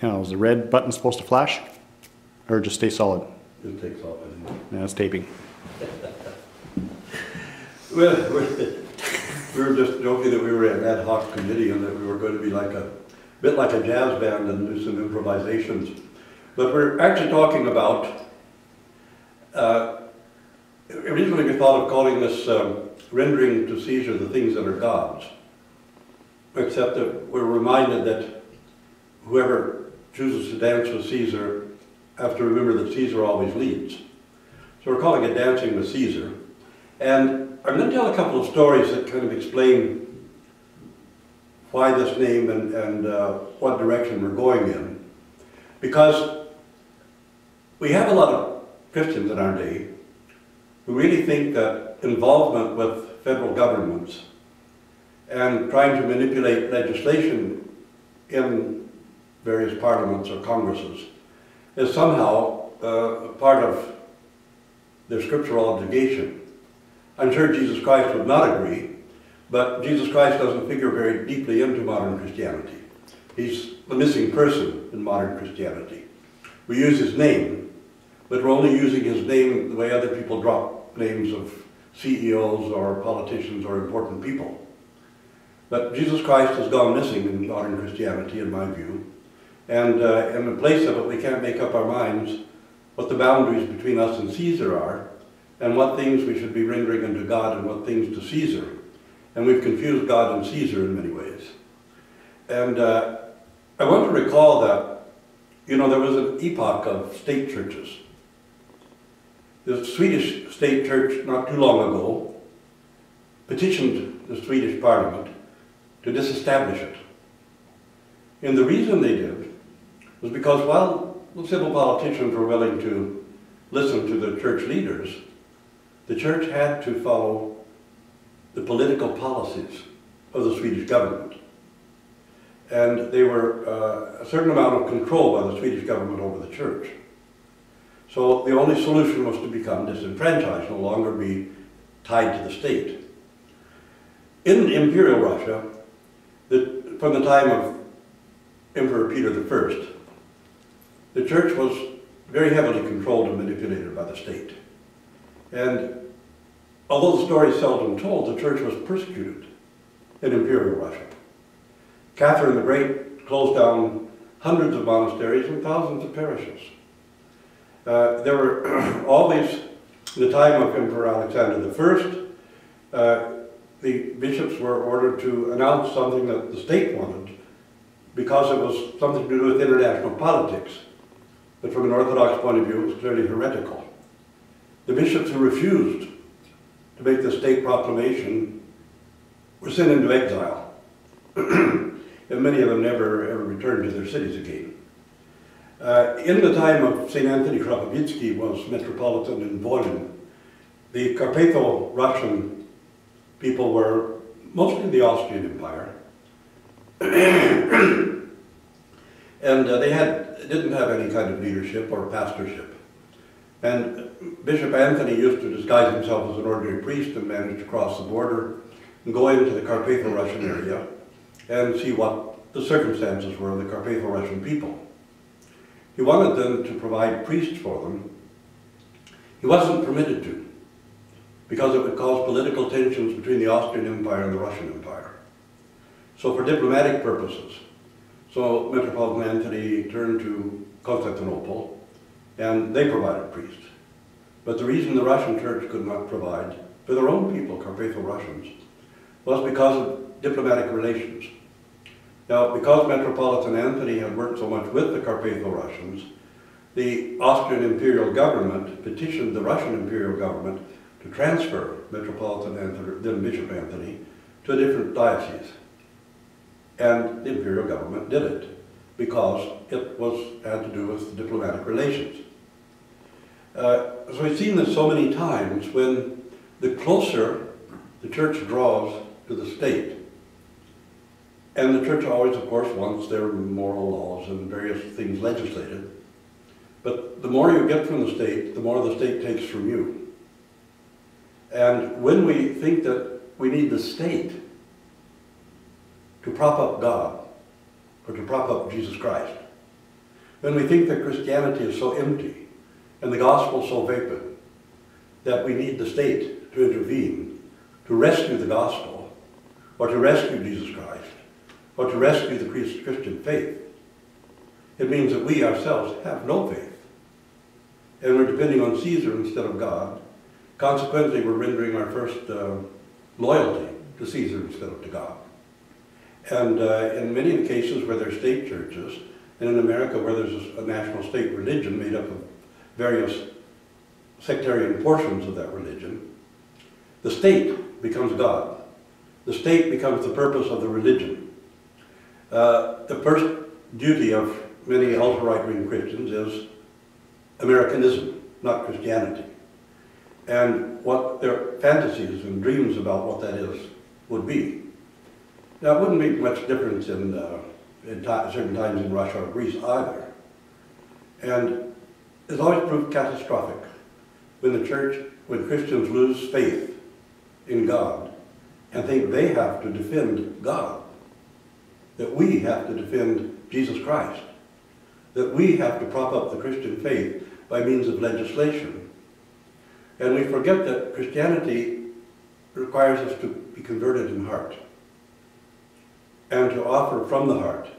Now, is the red button supposed to flash? Or just stay solid? It takes off, I think. Yeah, it's taping. Well, we were just joking that we were an ad hoc committee and that we were going to be like a bit like a jazz band and do some improvisations. But we're actually talking about, originally we thought of calling this rendering to Caesar the things that are God's. Except that we're reminded that whoever chooses to dance with Caesar have to remember that Caesar always leads. So we're calling it Dancing with Caesar. And I'm going to tell a couple of stories that kind of explain why this name and what direction we're going in. Because we have a lot of Christians in our day who really think that involvement with federal governments and trying to manipulate legislation in various parliaments or congresses is somehow part of their scriptural obligation. I'm sure Jesus Christ would not agree, but Jesus Christ doesn't figure very deeply into modern Christianity. He's the missing person in modern Christianity. We use his name, but we're only using his name the way other people drop names of CEOs or politicians or important people. But Jesus Christ has gone missing in modern Christianity, in my view. And in the place of it, we can't make up our minds what the boundaries between us and Caesar are, and what things we should be rendering unto God and what things to Caesar. And we've confused God and Caesar in many ways. And I want to recall that, you know, there was an epoch of state churches. The Swedish state church, not too long ago, petitioned the Swedish parliament to disestablish it. And the reason they did was because while the civil politicians were willing to listen to the church leaders, the church had to follow the political policies of the Swedish government. And they were a certain amount of control by the Swedish government over the church. So the only solution was to become disenfranchised, no longer be tied to the state. In Imperial Russia, from the time of Emperor Peter I, the church was very heavily controlled and manipulated by the state. And although the story is seldom told, the church was persecuted in Imperial Russia. Catherine the Great closed down hundreds of monasteries and thousands of parishes. There were always, in the time of Emperor Alexander I, the bishops were ordered to announce something that the state wanted because it was something to do with international politics. But from an Orthodox point of view, it was clearly heretical. The bishops who refused to make the state proclamation were sent into exile. And many of them never ever returned to their cities again. In the time of St. Anthony Khrapovitsky was Metropolitan in Volyn, the Carpatho-Russian people were mostly the Austrian Empire. And they didn't have any kind of leadership or pastorship. And Bishop Anthony used to disguise himself as an ordinary priest and managed to cross the border and go into the Carpatho-Russian area and see what the circumstances were of the Carpatho-Russian people. He wanted them to provide priests for them. He wasn't permitted to, because it would cause political tensions between the Austrian Empire and the Russian Empire. So for diplomatic purposes, so Metropolitan Anthony turned to Constantinople, and they provided priests. But the reason the Russian church could not provide for their own people, Carpatho-Russians, was because of diplomatic relations. Now, because Metropolitan Anthony had worked so much with the Carpatho-Russians, the Austrian imperial government petitioned the Russian imperial government to transfer Metropolitan Anthony, then Bishop Anthony, to a different diocese. And the imperial government did it because it had to do with diplomatic relations. So we've seen this so many times when the closer the church draws to the state, and the church always, of course, wants their moral laws and various things legislated, but the more you get from the state, the more the state takes from you. And when we think that we need the state to prop up God, or to prop up Jesus Christ, when we think that Christianity is so empty and the gospel so vapid that we need the state to intervene to rescue the gospel, or to rescue Jesus Christ, or to rescue the Christian faith, it means that we ourselves have no faith. And we're depending on Caesar instead of God. Consequently, we're rendering our first loyalty to Caesar instead of to God. And in many cases where there are state churches, and in America where there's a national state religion made up of various sectarian portions of that religion, the state becomes God. The state becomes the purpose of the religion. The first duty of many ultra-right-wing Christians is Americanism, not Christianity. And what their fantasies and dreams about what that is would be. Now, it wouldn't make much difference in certain times in Russia or Greece either. And it's always proved catastrophic when when Christians lose faith in God and think they have to defend God, that we have to defend Jesus Christ, that we have to prop up the Christian faith by means of legislation. And we forget that Christianity requires us to be converted in heart and to offer from the heart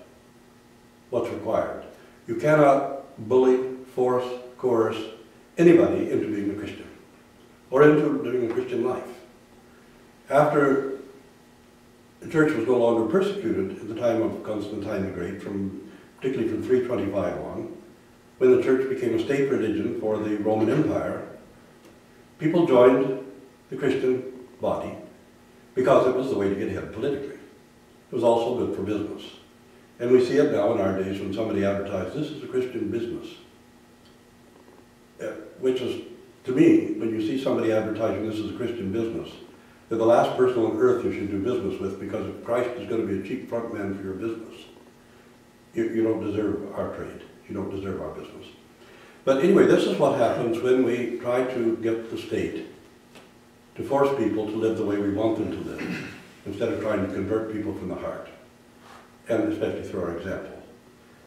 what's required. You cannot bully, force, coerce anybody into being a Christian or into living a Christian life. After the church was no longer persecuted at the time of Constantine the Great, particularly from 325 on, when the church became a state religion for the Roman Empire, people joined the Christian body because it was the way to get ahead politically. It was also good for business. And we see it now in our days when somebody advertises, this is a Christian business. Which is, to me, when you see somebody advertising this is a Christian business, they're the last person on earth you should do business with, because if Christ is going to be a cheap front man for your business, you don't deserve our trade. You don't deserve our business. But anyway, this is what happens when we try to get the state to force people to live the way we want them to live, instead of trying to convert people from the heart, and especially through our example.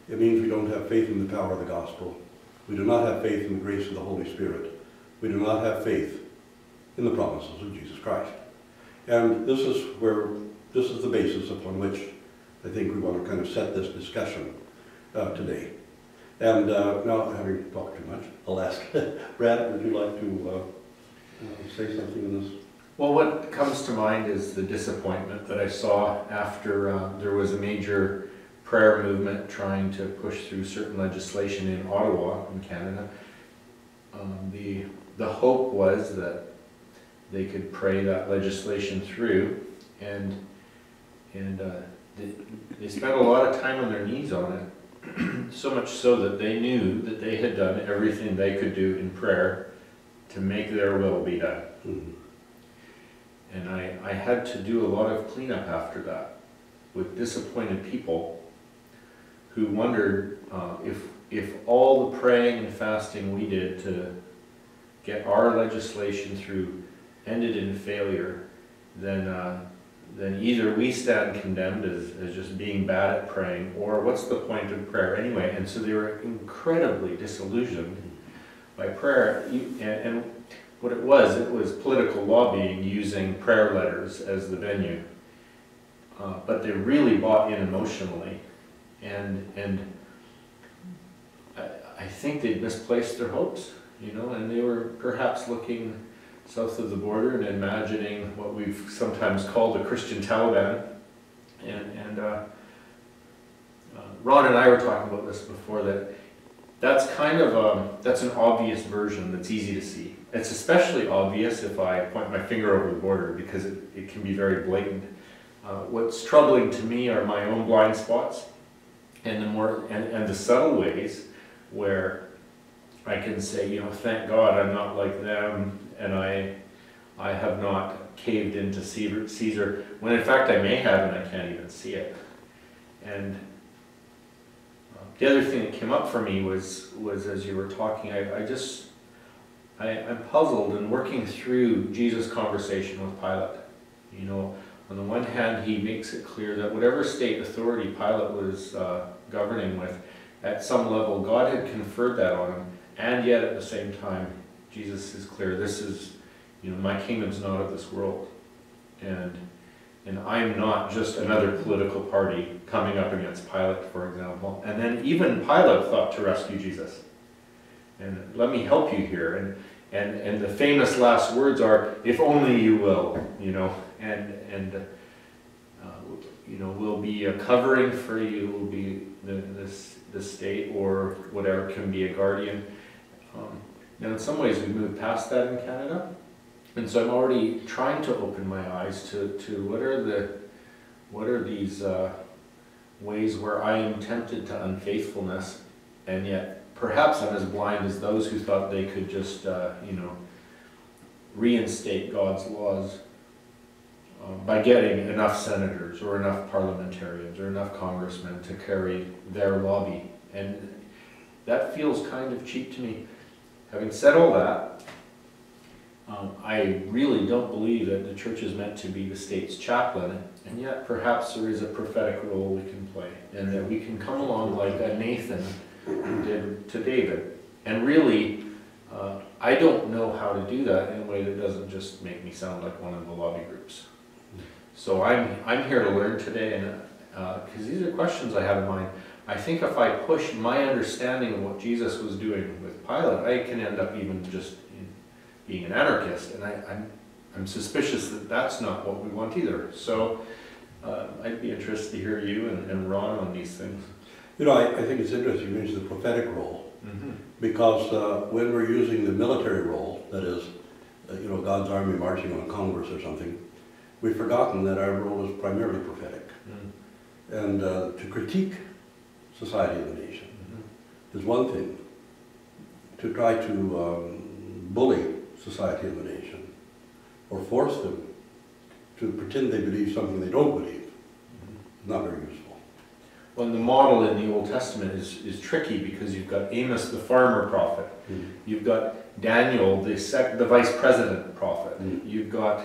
It means we don't have faith in the power of the gospel. We do not have faith in the grace of the Holy Spirit. We do not have faith in the promises of Jesus Christ. And this is the basis upon which I think we want to kind of set this discussion today. And now, having talked too much, I'll ask Brad, would you like to say something in this? Well, what comes to mind is the disappointment that I saw after there was a major prayer movement trying to push through certain legislation in Ottawa, in Canada. The hope was that they could pray that legislation through, and they spent a lot of time on their knees on it, so much so that they knew that they had done everything they could do in prayer to make their will be done. Mm-hmm. And I had to do a lot of cleanup after that with disappointed people who wondered if all the praying and fasting we did to get our legislation through ended in failure, then either we stand condemned as just being bad at praying, or what's the point of prayer anyway? And so they were incredibly disillusioned by prayer. And what it was political lobbying using prayer letters as the venue. But they really bought in emotionally. And I think they misplaced their hopes, and they were perhaps looking south of the border and imagining what we've sometimes called the Christian Taliban. And Ron and I were talking about this before, that's kind of that's an obvious version that's easy to see. It's especially obvious if I point my finger over the border, because it can be very blatant. What's troubling to me are my own blind spots, and the subtle ways where I can say, thank God I'm not like them, and I have not caved into Caesar, when in fact I may have, and I can't even see it. And the other thing that came up for me was as you were talking, I'm puzzled and working through Jesus' conversation with Pilate. On the one hand, he makes it clear that whatever state authority Pilate was governing with, at some level God had conferred that on him, and yet at the same time Jesus is clear, this is, my kingdom's not of this world, and I'm not just another political party coming up against Pilate, for example. And then even Pilate thought to rescue Jesus. And let me help you here. And the famous last words are, if only you will, will be a covering for you, will be the state, or whatever, can be a guardian. Now in some ways we've moved past that in Canada. And so I'm already trying to open my eyes to what are these ways where I am tempted to unfaithfulness, and yet perhaps I'm as blind as those who thought they could just reinstate God's laws by getting enough senators or enough parliamentarians or enough congressmen to carry their lobby, and that feels kind of cheap to me. Having said all that, I really don't believe that the church is meant to be the state's chaplain, and yet perhaps there is a prophetic role we can play, and that we can come along like a Nathan did to David. And really, I don't know how to do that in a way that doesn't just make me sound like one of the lobby groups. So I'm here to learn today, and because these are questions I have in mind. I think if I push my understanding of what Jesus was doing with Pilate, I can end up even just being an anarchist, and I'm suspicious that that's not what we want either. So I'd be interested to hear you and Ron on these things. I think it's interesting you mentioned the prophetic role, because when we're using the military role, that is, God's army marching on Congress or something, we've forgotten that our role is primarily prophetic. And to critique society and the nation is one thing. To try to bully society and the nation, or force them to pretend they believe something they don't believe, is not very useful. Well, the model in the Old Testament is tricky, because you've got Amos the farmer prophet, you've got Daniel the vice president prophet, you've got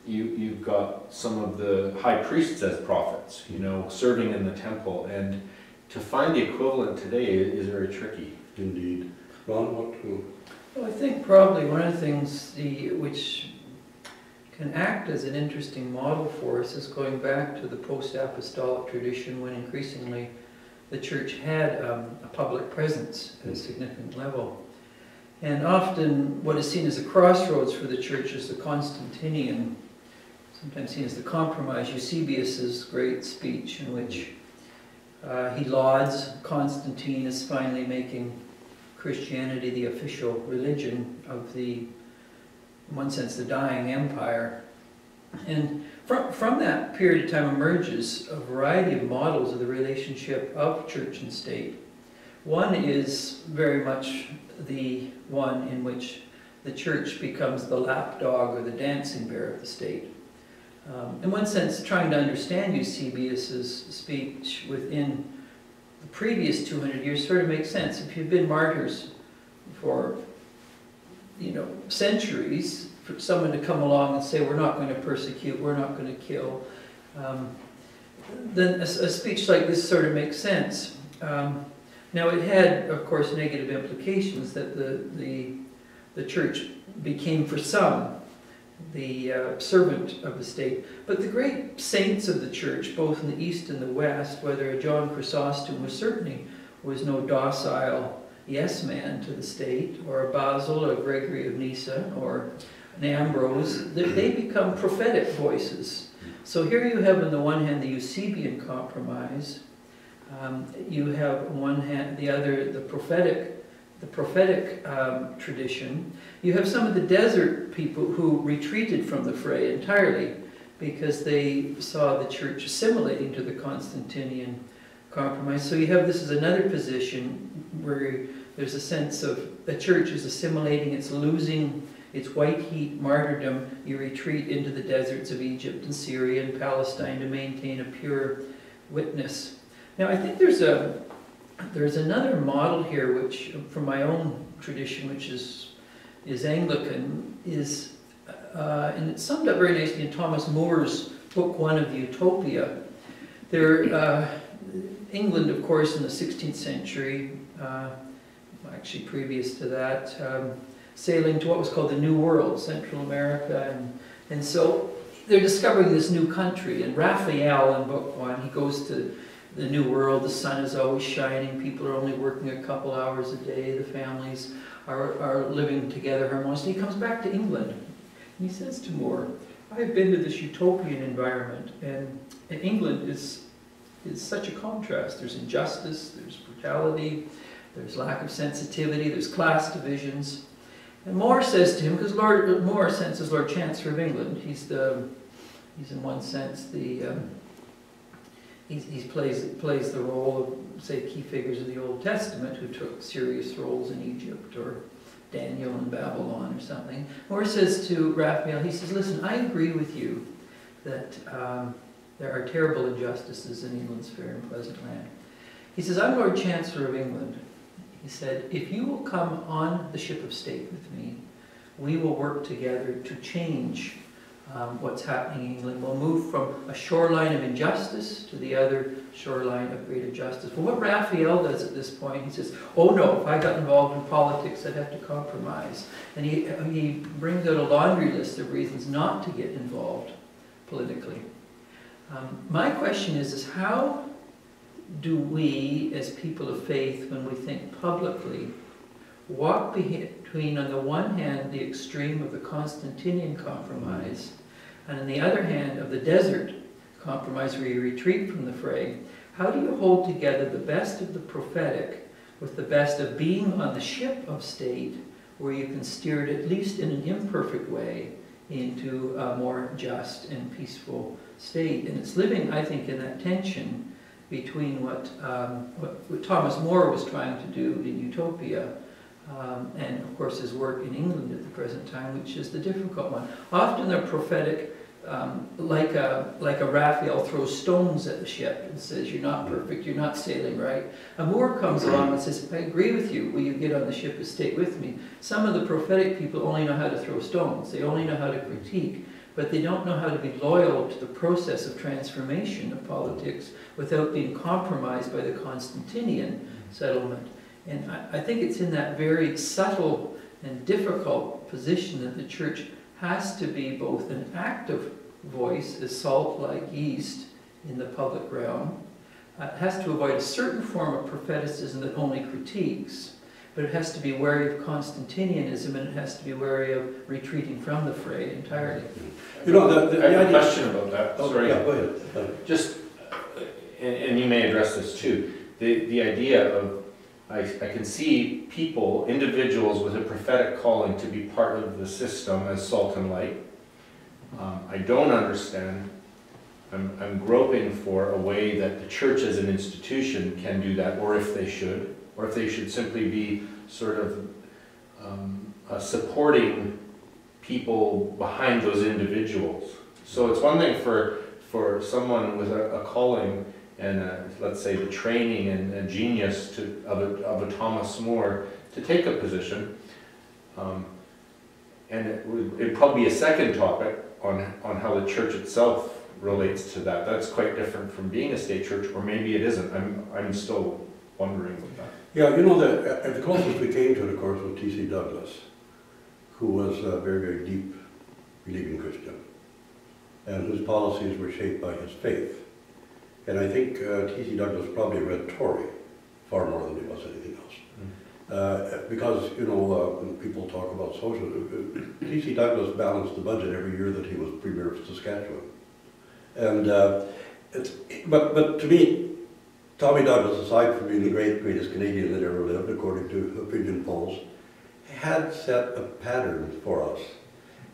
you've got some of the high priests as prophets, serving in the temple, and to find the equivalent today is very tricky. Indeed. Ron, what to? Well, I think probably one of the things which can act as an interesting model for us is going back to the post-apostolic tradition, when increasingly the church had a public presence at a significant level. And often what is seen as a crossroads for the church is the Constantinian, sometimes seen as the compromise, Eusebius's great speech in which he lauds Constantine as finally making Christianity the official religion of in one sense, the dying empire. And from that period of time emerges a variety of models of the relationship of church and state. One is very much the one in which the church becomes the lapdog or the dancing bear of the state. In one sense, trying to understand Eusebius's speech within the previous 200 years sort of makes sense. If you've been martyrs for centuries, for someone to come along and say, we're not going to persecute, we're not going to kill, then a speech like this sort of makes sense. Now it had, of course, negative implications, that the church became for some the servant of the state. But the great saints of the church, both in the East and the West, whether John Chrysostom was no docile yes man to the state, or a Basil or Gregory of Nyssa or an Ambrose, they become prophetic voices. So here you have on the one hand the Eusebian compromise, you have on one hand the other the prophetic tradition. You have some of the desert people who retreated from the fray entirely because they saw the church assimilating to the Constantinian compromise. So you have this as another position where there's a sense of the church is assimilating, it's losing its white heat martyrdom. You retreat into the deserts of Egypt and Syria and Palestine to maintain a pure witness. Now I think there's another model here which, from my own tradition, which is Anglican, and it's summed up very nicely in Thomas More's book 1 of Utopia. England, of course, in the 16th century, actually previous to that, sailing to what was called the New World, Central America, and so they're discovering this new country. And Raphael in Book 1, he goes to the New World, the sun is always shining, people are only working a couple hours a day, the families are living together harmoniously. He comes back to England, and he says to Moore, I've been to this utopian environment, and England is such a contrast. There's injustice, there's brutality, there's lack of sensitivity, there's class divisions. And Moore says to him, because Moore senses Lord Chancellor of England, he's in one sense he plays the role of, say, key figures of the Old Testament who took serious roles in Egypt, or Daniel in Babylon or something. Moore says to Raphael, he says, listen, I agree with you that there are terrible injustices in England's fair and pleasant land. He says, I'm Lord Chancellor of England. He said, if you will come on the ship of state with me, we will work together to change what's happening in England. We'll move from a shoreline of injustice to the other shoreline of greater justice. But what Raphael does at this point, he says, oh no, if I got involved in politics, I'd have to compromise. And he brings out a laundry list of reasons not to get involved politically. My question is how do we, as people of faith, when we think publicly, walk between, on the one hand, the extreme of the Constantinian compromise, and on the other hand, of the desert compromise where you retreat from the fray? How do you hold together the best of the prophetic with the best of being on the ship of state, where you can steer it, at least in an imperfect way, into a more just and peaceful state? And it's living, I think, in that tension between what Thomas More was trying to do in Utopia and, of course, his work in England at the present time, which is the difficult one. Often the prophetic, like a Raphael, throws stones at the ship and says, you're not perfect, you're not sailing right. A Moore comes along and says, I agree with you, will you get on the ship of state with me? Some of the prophetic people only know how to throw stones, they only know how to critique, but they don't know how to be loyal to the process of transformation of politics without being compromised by the Constantinian settlement. And I think it's in that very subtle and difficult position that the Church has to be both an active voice, as salt like yeast in the public realm. It has to avoid a certain form of propheticism that only critiques, but it has to be wary of Constantinianism, and it has to be wary of retreating from the fray entirely. You know, I have a question about that. Oh, sorry. Yeah, go ahead. Just, and you may address this too, the idea of, I can see people, individuals with a prophetic calling to be part of the system as salt and light. I don't understand, I'm groping for a way that the Church as an institution can do that, or if they should simply be sort of supporting people behind those individuals. So it's one thing for someone with a calling and let's say the training and genius of a Thomas More to take a position, and it'd probably be a second topic on how the Church itself relates to that. That's quite different from being a state church, or maybe it isn't. I'm still wondering about that. Yeah, you know, the closest we came to it, of course, was T.C. Douglas, who was a very, very deep believing Christian, and whose policies were shaped by his faith. And I think T.C. Douglas probably read Tory far more than he was anything else. Because, you know, when people talk about socialism, T.C. Douglas balanced the budget every year that he was Premier of Saskatchewan. And but to me, Tommy Douglas, aside from being the greatest Canadian that ever lived, according to opinion polls, had set a pattern for us.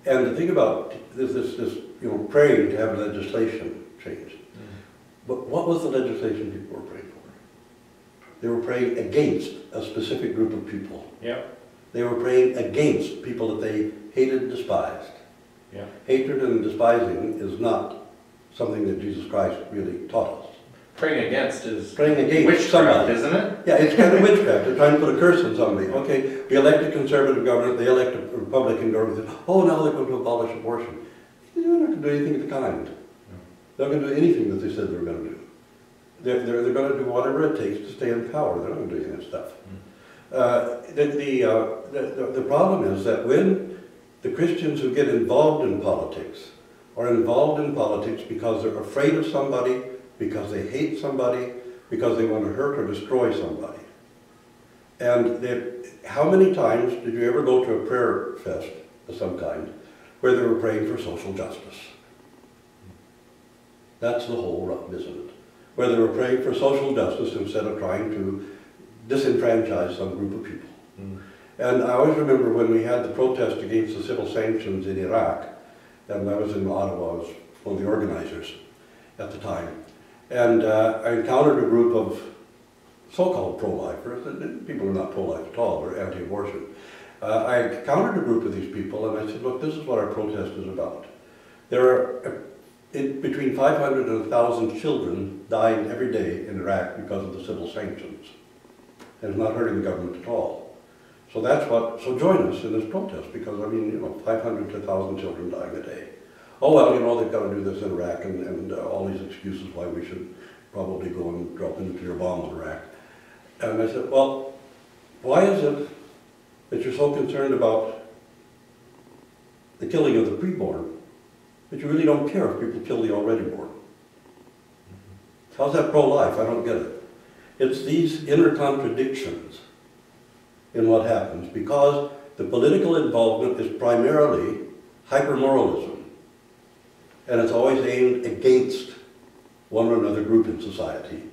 And to think about this you know, praying to have legislation changed. But what was the legislation people were praying for? They were praying against a specific group of people. Yeah. They were praying against people that they hated and despised. Yeah. Hatred and despising is not something that Jesus Christ really taught us. Praying against is Praying against witchcraft, somebody. isn't it? Yeah, it's kind of witchcraft. They're trying to put a curse on somebody. Okay, we elect a conservative government, they elect a Republican government. Oh, now they're going to abolish abortion. They're not going to do anything of the kind. They're not going to do anything that they said they were going to do. They're going to do whatever it takes to stay in power. They're not doing that stuff. The problem is that when the Christians who get involved in politics are involved in politics because they're afraid of somebody, because they hate somebody, because they want to hurt or destroy somebody. And how many times did you ever go to a prayer fest of some kind where they were praying for social justice? That's the whole rub, isn't it? Where they were praying for social justice instead of trying to disenfranchise some group of people. And I always remember when we had the protest against the civil sanctions in Iraq, and I was in Ottawa, I was one of the organizers at the time, and I encountered a group of so-called pro-lifers, and people are not pro-life at all, they're anti-abortion. I encountered a group of these people and I said, look, this is what our protest is about. There are between 500 and 1,000 children dying every day in Iraq because of the civil sanctions. And it's not hurting the government at all. So so join us in this protest because, I mean, 500 to 1,000 children dying a day. Oh, well, they've got to do this in Iraq and all these excuses why we should probably go and drop a nuclear bomb in Iraq. And I said, well, why is it that you're so concerned about the killing of the preborn, but you really don't care if people kill the already born? How's that pro-life? I don't get it. It's these inner contradictions in what happens because the political involvement is primarily hyper-moralism, and it's always aimed against one or another group in society,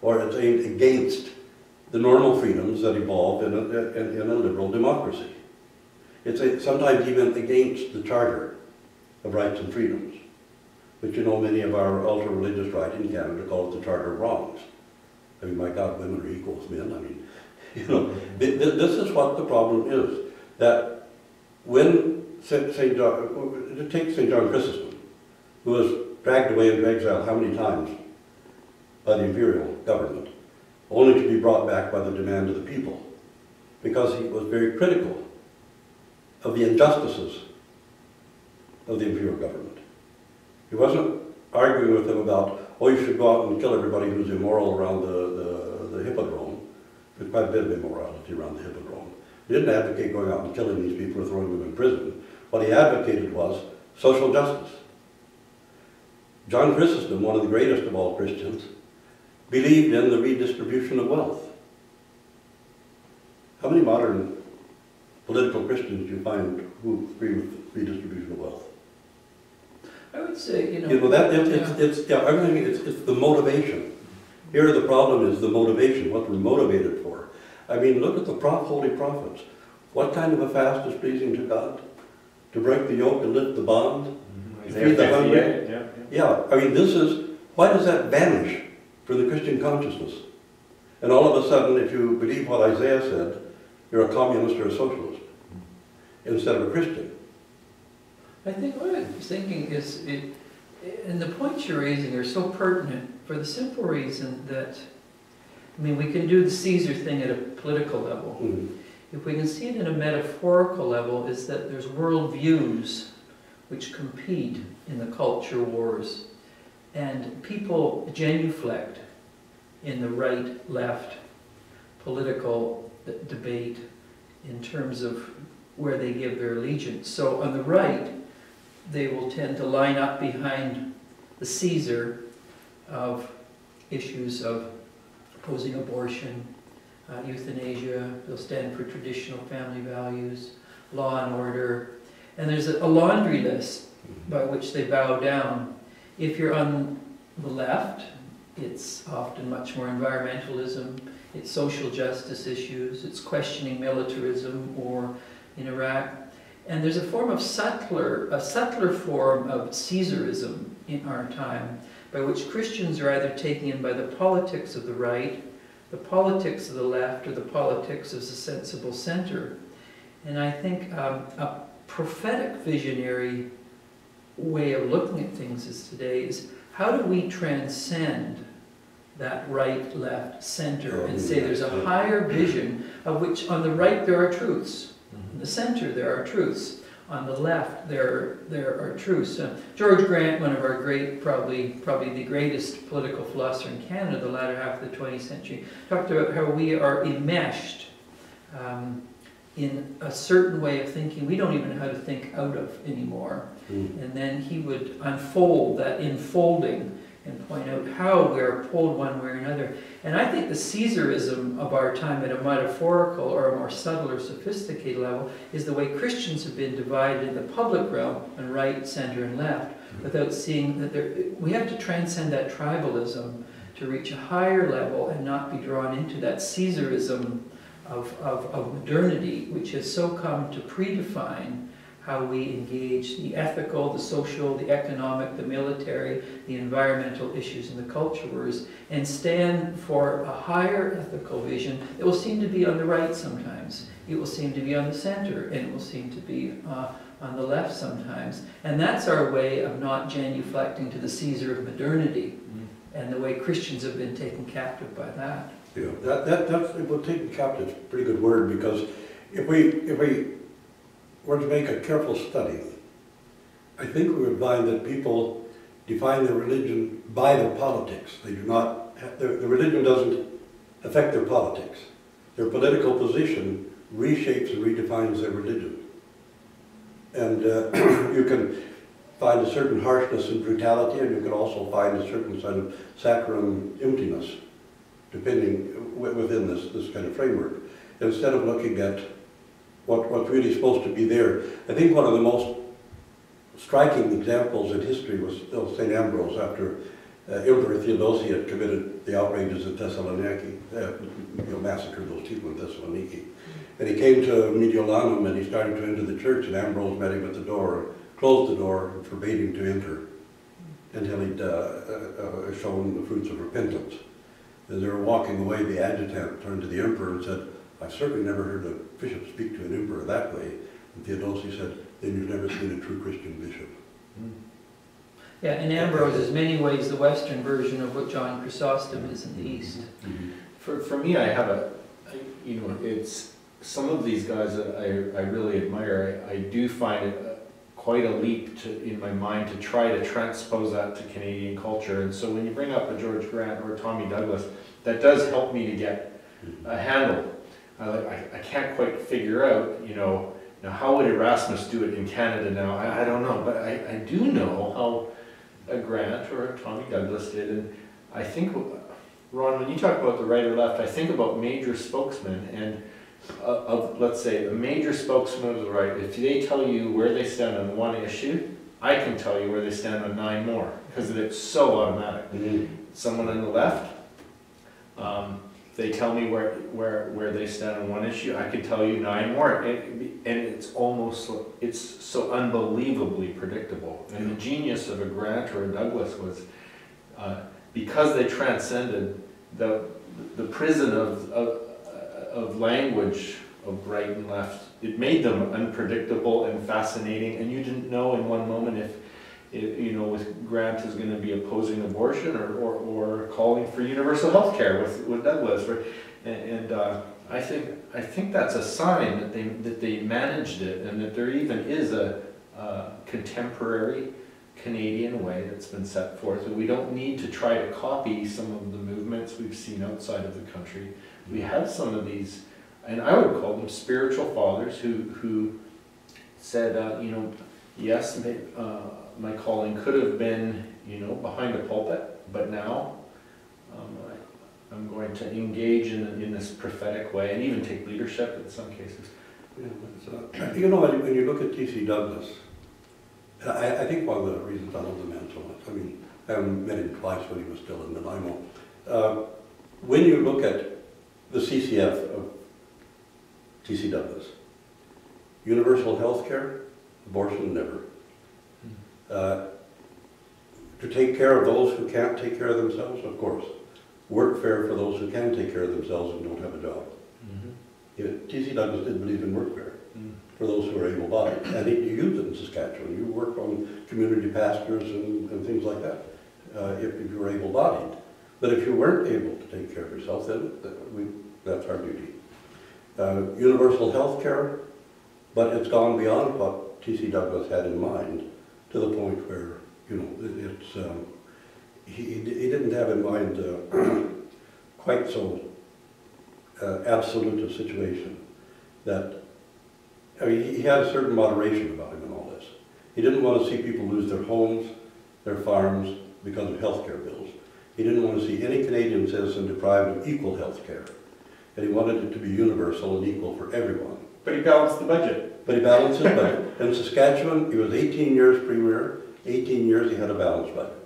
or it's aimed against the normal freedoms that evolve in a liberal democracy. It's sometimes even against the Charter of Rights and Freedoms, which many of our ultra-religious right in Canada call it the Charter of Wrongs. I mean, my God, women are equal with men. I mean, this is what the problem is, that when take St. John Chrysostom, who was dragged away into exile how many times by the imperial government, only to be brought back by the demand of the people, because he was very critical of the injustices of the imperial government. He wasn't arguing with them about, oh, you should go out and kill everybody who's immoral around the hippodrome. There's quite a bit of immorality around the hippodrome. He didn't advocate going out and killing these people or throwing them in prison. What he advocated was social justice. John Chrysostom, one of the greatest of all Christians, believed in the redistribution of wealth. How many modern political Christians do you find who agree with redistribution of wealth? I would say, it's the motivation. Here the problem is the motivation, what we're motivated for. I mean, look at the holy prophets. What kind of a fast is pleasing to God? To break the yoke and lift the bond? To feed the hungry? Yeah, I mean, why does that vanish from the Christian consciousness? And all of a sudden, if you believe what Isaiah said, you're a communist or a socialist instead of a Christian. I think what I was thinking is, and the points you're raising are so pertinent for the simple reason that, I mean, we can do the Caesar thing at a political level. Mm-hmm. If we can see it in a metaphorical level, is that there's worldviews which compete in the culture wars, and people genuflect in the right-left political debate in terms of where they give their allegiance. So on the right, they will tend to line up behind the Caesar of issues of opposing abortion, euthanasia. They'll stand for traditional family values, law and order. And there's a laundry list by which they bow down. If you're on the left, it's often much more environmentalism, it's social justice issues, it's questioning militarism or in Iraq. And there's a form of a subtler form of Caesarism in our time, by which Christians are either taken in by the politics of the right, the politics of the left, or the politics of the sensible center. And I think a prophetic visionary way of looking at things is how do we transcend that right, left, center, and say there's a higher vision of which on the right there are truths, in the center there are truths, on the left, there are truths. George Grant, one of our great, probably the greatest political philosopher in Canada, the latter half of the 20th century, talked about how we are enmeshed in a certain way of thinking we don't even know how to think out of anymore. And then he would unfold that enfolding and point out how we are pulled one way or another. And I think the Caesarism of our time at a metaphorical or a more subtle or sophisticated level is the way Christians have been divided in the public realm on right, center, and left, without seeing that we have to transcend that tribalism to reach a higher level and not be drawn into that Caesarism of modernity, which has so come to predefine how we engage the ethical, the social, the economic, the military, the environmental issues, and the culture wars, and stand for a higher ethical vision that will seem to be on the right sometimes. It will seem to be on the center, and it will seem to be on the left sometimes. And that's our way of not genuflecting to the Caesar of modernity, and the way Christians have been taken captive by that. Yeah, that's well, taken captive is a pretty good word, because if we were to make a careful study, I think we would find that people define their religion by their politics. They do not, the religion doesn't affect their politics. Their political position reshapes and redefines their religion. And you can find a certain harshness and brutality, and you can also find a certain kind of saccharine emptiness, depending within this kind of framework. Instead of looking at what's really supposed to be there. I think one of the most striking examples in history was St. Ambrose, after Emperor Theodosius had committed the outrages at Thessaloniki, massacred those people in Thessaloniki. And he came to Mediolanum and he started to enter the church, and Ambrose met him at the door, closed the door, and forbade him to enter until he'd shown the fruits of repentance. As they were walking away, the adjutant turned to the emperor and said, "I've certainly never heard a bishop speak to an emperor that way." And Theodosius said, "Then you've never seen a true Christian bishop." Yeah, and Ambrose is many ways the Western version of what John Chrysostom is in the East. For me, I have it's some of these guys that I really admire. I do find it quite a leap in my mind to try to transpose that to Canadian culture. And so when you bring up a George Grant or a Tommy Douglas, that does help me to get a handle. I can't quite figure out, now how would Erasmus do it in Canada now? I don't know, but I do know how a Grant or a Tommy Douglas did. And I think, Ron, when you talk about the right or left, I think about major spokesmen, and let's say, a major spokesman of the right, if they tell you where they stand on one issue, I can tell you where they stand on 9 more, because it's so automatic. Someone on the left, they tell me where they stand on one issue, I can tell you 9 more, and it's so unbelievably predictable. And the genius of a Grant or a Douglas was, because they transcended the prison of language of right and left, it made them unpredictable and fascinating, and you didn't know in one moment if with Grant is going to be opposing abortion or calling for universal health care with Douglas. And I think that's a sign that they managed it, and that there even is a contemporary Canadian way that's been set forth. And we don't need to try to copy some of the movements we've seen outside of the country. We have some of these, and I would call them spiritual fathers who said, yes, my calling could have been, behind a pulpit, but now I'm going to engage in this prophetic way, and even take leadership in some cases. Yeah, when you look at T.C. Douglas, I think one of the reasons I love the man so much, I met him twice when he was still in Nanaimo. When you look at the CCF of T.C. Douglas, universal health care, abortion never. To take care of those who can't take care of themselves, of course. Workfare for those who can take care of themselves and don't have a job. T.C. Douglas didn't believe in workfare for those who are able-bodied, and he used it in Saskatchewan. You work on community pastures and things like that if you were able-bodied. But if you weren't able to take care of yourself, then that's our duty. Universal health care, but it's gone beyond what what T.C. Douglas had in mind, to the point where, you know, he didn't have in mind quite so absolute a situation. That, I mean, he had a certain moderation about him in all this. He didn't want to see people lose their homes, their farms, because of health care bills. He didn't want to see any Canadian citizen deprived of equal health care. And he wanted it to be universal and equal for everyone. But he balanced the budget. But he balanced his budget. In Saskatchewan, he was 18 years premier, 18 years he had a balanced budget.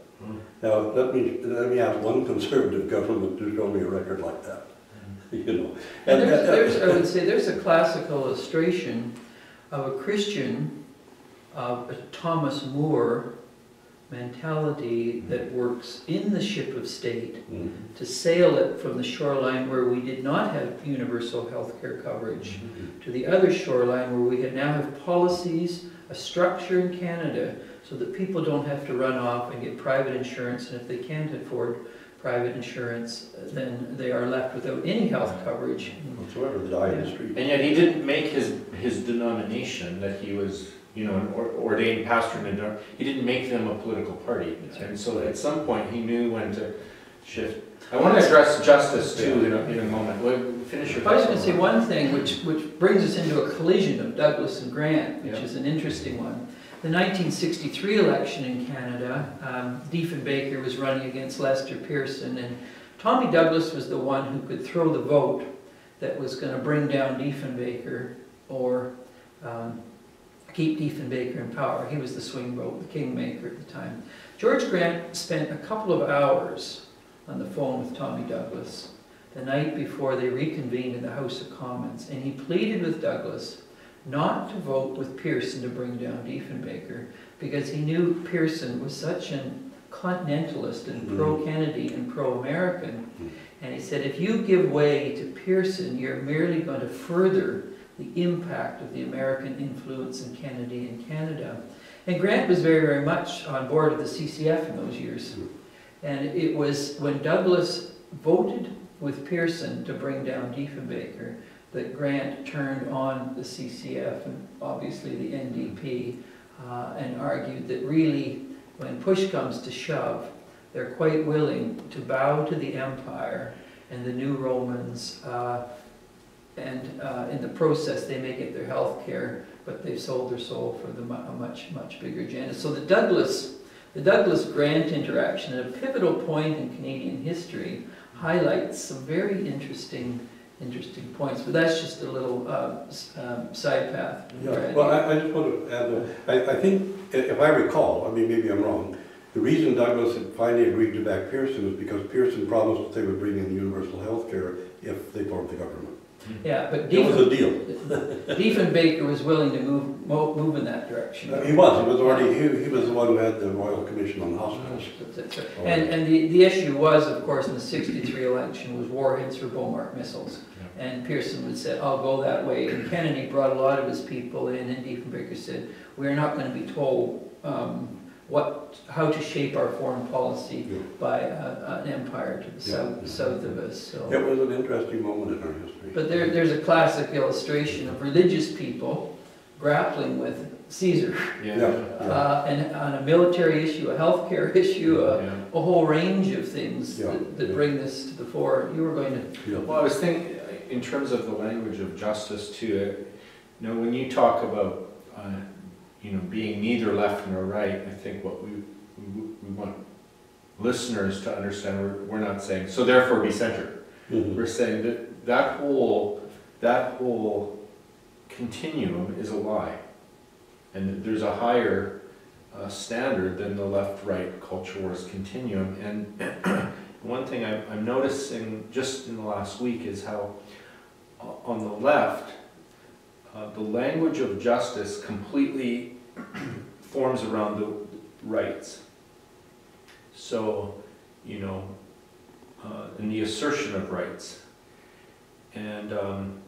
Now, let me ask one conservative government to show me a record like that. You know. And I would say there's a classic illustration of a Christian, a Thomas More mentality that works in the ship of state to sail it from the shoreline where we did not have universal health care coverage to the other shoreline where we now have policies, a structure in Canada so that people don't have to run off and get private insurance, and if they can't afford private insurance, then they are left without any health coverage whatsoever. They die in the street. And yet he didn't make his denomination that he was, you know, an ordained pastor, he didn't make them a political party. And so at some point he knew when to shift. I want to address justice too in a moment. We'll finish your I was going to say one thing which brings us into a collision of Douglas and Grant, which is an interesting one. The 1963 election in Canada, Diefenbaker was running against Lester Pearson, and Tommy Douglas was the one who could throw the vote that was going to bring down Diefenbaker or keep Diefenbaker in power. He was the swing vote, the kingmaker at the time. George Grant spent a couple of hours on the phone with Tommy Douglas the night before they reconvened in the House of Commons, and he pleaded with Douglas not to vote with Pearson to bring down Diefenbaker because he knew Pearson was such an continentalist and pro-Kennedy and pro-American. And he said, if you give way to Pearson, you're merely going to further the impact of the American influence in Kennedy and Canada. And Grant was very, very much on board of the CCF in those years. And it was when Douglas voted with Pearson to bring down Diefenbaker that Grant turned on the CCF and obviously the NDP and argued that really when push comes to shove, they're quite willing to bow to the empire and the new Romans, and in the process they may get their health care, but they've sold their soul for a much, much bigger agenda. So the Douglas-Grant interaction at a pivotal point in Canadian history highlights some very interesting points, but that's just a little side path. Yeah. Well, I just want to add, I think, if I recall, I mean, maybe I'm wrong, the reason Douglas had finally agreed to back Pearson was because Pearson promised that they would bring in universal health care if they formed the government. Yeah, but it was a deal. Diefenbaker was willing to move in that direction. He was already, he was the one who had the Royal Commission on Hospitals. That's right. And the issue was, of course, in the 63 election was warheads for Beaumont missiles. And Pearson would say, I'll go that way. And Kennedy brought a lot of his people in, and Diefenbaker said, we're not going to be told how to shape our foreign policy by an empire to the south of us. So. It was an interesting moment in our history. But there's a classic illustration of religious people grappling with Caesar. And on a military issue, a healthcare issue, a whole range of things that bring this to the fore. You were going to... Well, I was thinking, in terms of the language of justice too, you know, when you talk about you know, being neither left nor right, I think what we want listeners to understand, we're not saying, so therefore be center. We're saying that whole continuum is a lie. And there's a higher standard than the left-right culture wars continuum. And one thing I'm noticing just in the last week is how on the left, the language of justice completely forms around the rights. So, you know, in the assertion of rights. And on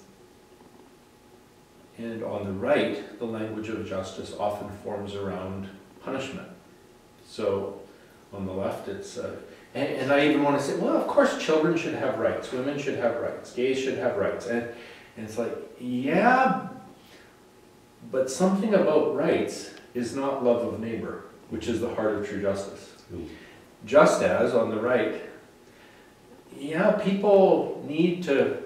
the right, the language of justice often forms around punishment. So on the left, it's, and I even want to say, well, of course children should have rights, women should have rights, gays should have rights. And it's like, yeah, But something about rights is not love of neighbor, which is the heart of true justice. Just as, on the right, yeah, people need to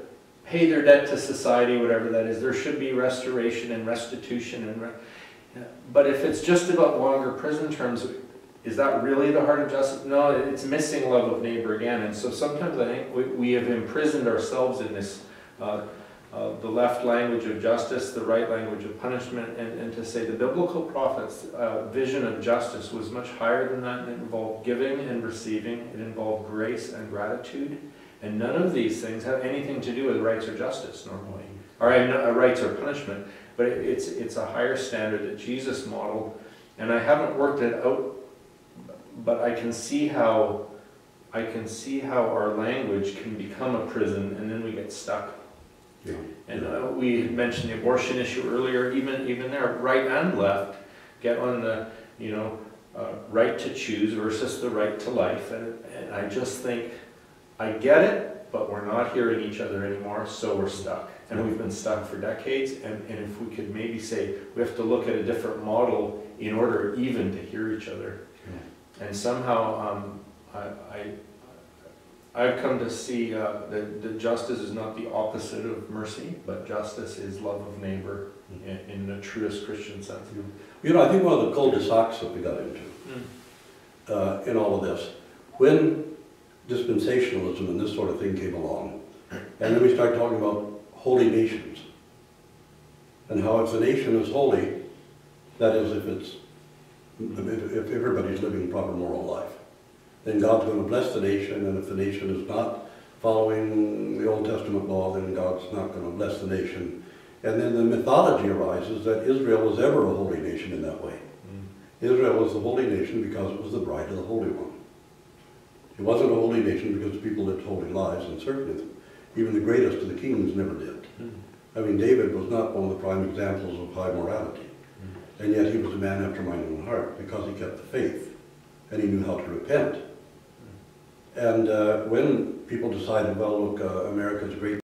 pay their debt to society, whatever that is. There should be restoration and restitution. But if it's just about longer prison terms, is that really the heart of justice? No, it's missing love of neighbor again. And so sometimes I think we have imprisoned ourselves in this, the left language of justice, the right language of punishment, and to say the biblical prophet's vision of justice was much higher than that. It involved giving and receiving. It involved grace and gratitude. And none of these things have anything to do with rights or justice normally, or rights or punishment. But it's a higher standard that Jesus modeled. And I haven't worked it out, but I can see how our language can become a prison, and then we get stuck. Yeah. And we had mentioned the abortion issue earlier. Even there, right and left get on the right to choose versus the right to life. And I just think I get it, but we're not hearing each other anymore, so we're stuck. And we've been stuck for decades. And if we could maybe say we have to look at a different model in order even to hear each other. Yeah. And somehow I've come to see that justice is not the opposite of mercy, but justice is love of neighbor in the truest Christian sense. You know, I think one of the cul-de-sacs that we got into in all of this, when dispensationalism and this sort of thing came along, and then we started talking about holy nations, and how if the nation is holy, that is, if everybody's living proper moral life, then God's going to bless the nation, and if the nation is not following the Old Testament law, then God's not going to bless the nation. And then the mythology arises that Israel was ever a holy nation in that way. Israel was the holy nation because it was the bride of the Holy One. It wasn't a holy nation because people lived holy lives, and certainly even the greatest of the kings never did. I mean, David was not one of the prime examples of high morality, and yet he was a man after my own heart because he kept the faith, and he knew how to repent. And when people decided, well, look, America's great